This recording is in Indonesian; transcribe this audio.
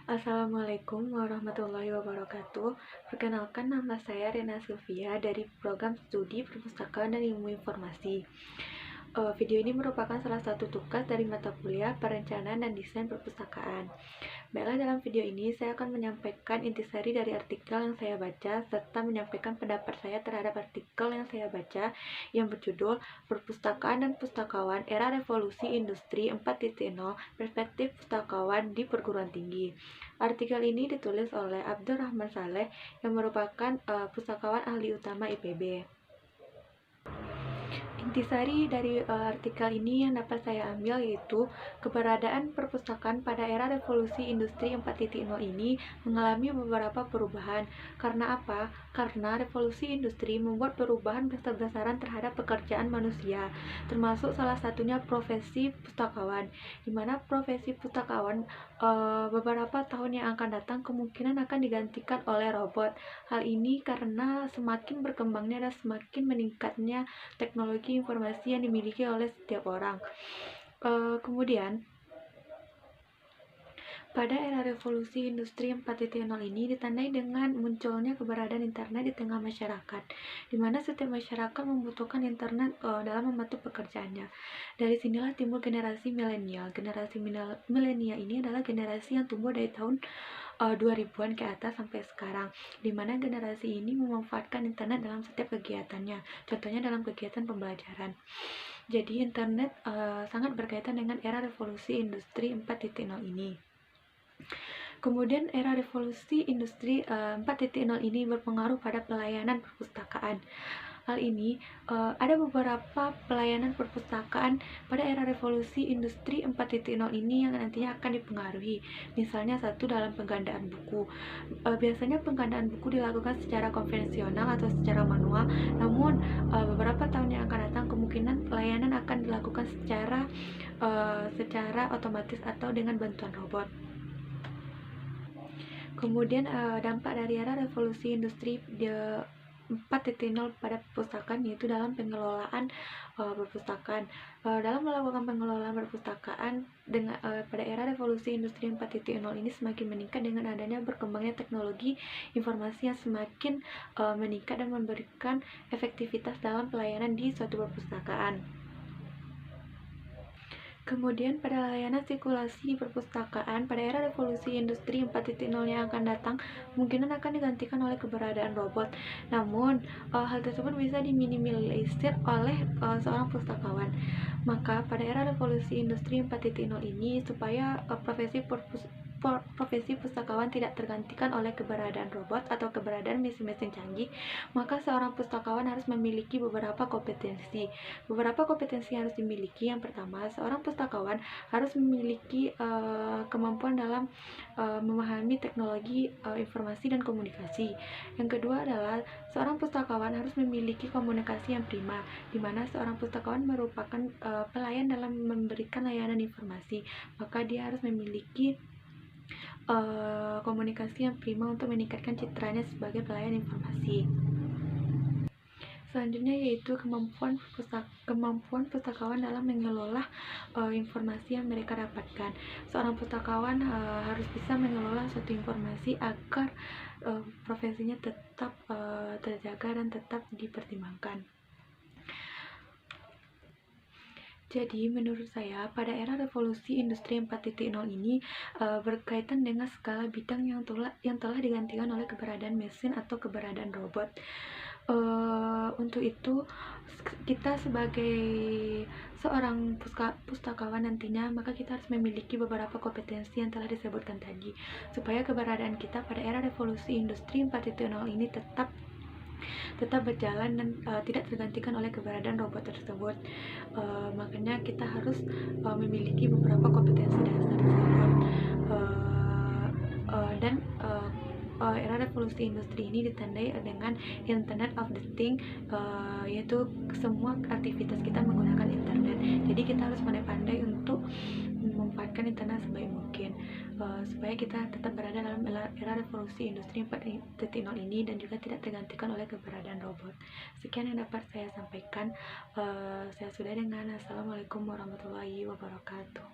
Assalamualaikum warahmatullahi wabarakatuh. Perkenalkan, nama saya Rena Sylvia dari program studi Perpustakaan dan Ilmu Informasi. Video ini merupakan salah satu tugas dari mata kuliah Perencanaan dan Desain Perpustakaan. Baiklah, dalam video ini saya akan menyampaikan intisari dari artikel yang saya baca serta menyampaikan pendapat saya terhadap artikel yang saya baca yang berjudul Perpustakaan dan Pustakawan Era Revolusi Industri 4.0 Perspektif Pustakawan di Perguruan Tinggi. Artikel ini ditulis oleh Abdurrahman Saleh yang merupakan pustakawan ahli utama IPB. Intisari dari artikel ini yang dapat saya ambil yaitu keberadaan perpustakaan pada era revolusi industri 4.0 ini mengalami beberapa perubahan. Karena apa? Karena revolusi industri membuat perubahan besar-besaran terhadap pekerjaan manusia, termasuk salah satunya profesi pustakawan, di mana profesi pustakawan beberapa tahun yang akan datang kemungkinan akan digantikan oleh robot. Hal ini karena semakin berkembangnya dan semakin meningkatnya teknologi informasi yang dimiliki oleh setiap orang. Kemudian, pada era revolusi industri 4.0 ini ditandai dengan munculnya keberadaan internet di tengah masyarakat, di mana setiap masyarakat membutuhkan internet dalam membantu pekerjaannya. Dari sinilah timbul generasi milenial. Generasi milenial ini adalah generasi yang tumbuh dari tahun 2000-an ke atas sampai sekarang, di mana generasi ini memanfaatkan internet dalam setiap kegiatannya, contohnya dalam kegiatan pembelajaran. Jadi internet sangat berkaitan dengan era revolusi industri 4.0 ini. Kemudian era revolusi industri 4.0 ini berpengaruh pada pelayanan perpustakaan. Hal ini ada beberapa pelayanan perpustakaan pada era revolusi industri 4.0 ini yang nantinya akan dipengaruhi. Misalnya satu, dalam penggandaan buku. Biasanya penggandaan buku dilakukan secara konvensional atau secara manual, namun beberapa tahun yang akan datang kemungkinan pelayanan akan dilakukan secara otomatis atau dengan bantuan robot. Kemudian dampak dari era revolusi industri 4.0 pada perpustakaan yaitu dalam pengelolaan perpustakaan. Dalam melakukan pengelolaan perpustakaan pada era revolusi industri 4.0 ini semakin meningkat dengan adanya berkembangnya teknologi informasi yang semakin meningkat dan memberikan efektivitas dalam pelayanan di suatu perpustakaan. Kemudian pada layanan sirkulasi perpustakaan pada era revolusi industri 4.0 yang akan datang kemungkinan akan digantikan oleh keberadaan robot. Namun hal tersebut bisa diminimalisir oleh seorang pustakawan. Maka pada era revolusi industri 4.0 ini supaya profesi pustakawan tidak tergantikan oleh keberadaan robot atau keberadaan mesin-mesin canggih, maka seorang pustakawan harus memiliki beberapa kompetensi. Beberapa kompetensi yang harus dimiliki, yang pertama, seorang pustakawan harus memiliki kemampuan dalam memahami teknologi informasi dan komunikasi. Yang kedua adalah seorang pustakawan harus memiliki komunikasi yang prima, di mana seorang pustakawan merupakan pelayan dalam memberikan layanan informasi, maka dia harus memiliki komunikasi yang prima untuk meningkatkan citranya sebagai pelayan informasi. Selanjutnya yaitu kemampuan pustakawan dalam mengelola informasi yang mereka dapatkan. Seorang pustakawan harus bisa mengelola suatu informasi agar profesinya tetap terjaga dan tetap dipertimbangkan. Jadi, menurut saya, pada era revolusi industri 4.0 ini berkaitan dengan skala bidang yang telah digantikan oleh keberadaan mesin atau keberadaan robot. Untuk itu, kita sebagai seorang pustakawan nantinya, maka kita harus memiliki beberapa kompetensi yang telah disebutkan tadi, supaya keberadaan kita pada era revolusi industri 4.0 ini tetap berjalan dan tidak tergantikan oleh keberadaan robot tersebut. Makanya kita harus memiliki beberapa kompetensi dasar tersebut. Dan era revolusi industri ini ditandai dengan Internet of the Things, yaitu semua aktivitas kita menggunakan internet. Jadi kita harus pandai-pandai untuk memanfaatkan internet sebaik mungkin supaya kita tetap berada dalam era revolusi industri 4.0 ini dan juga tidak tergantikan oleh keberadaan robot. Sekian yang dapat saya sampaikan. Saya sudah dengan Assalamualaikum warahmatullahi wabarakatuh.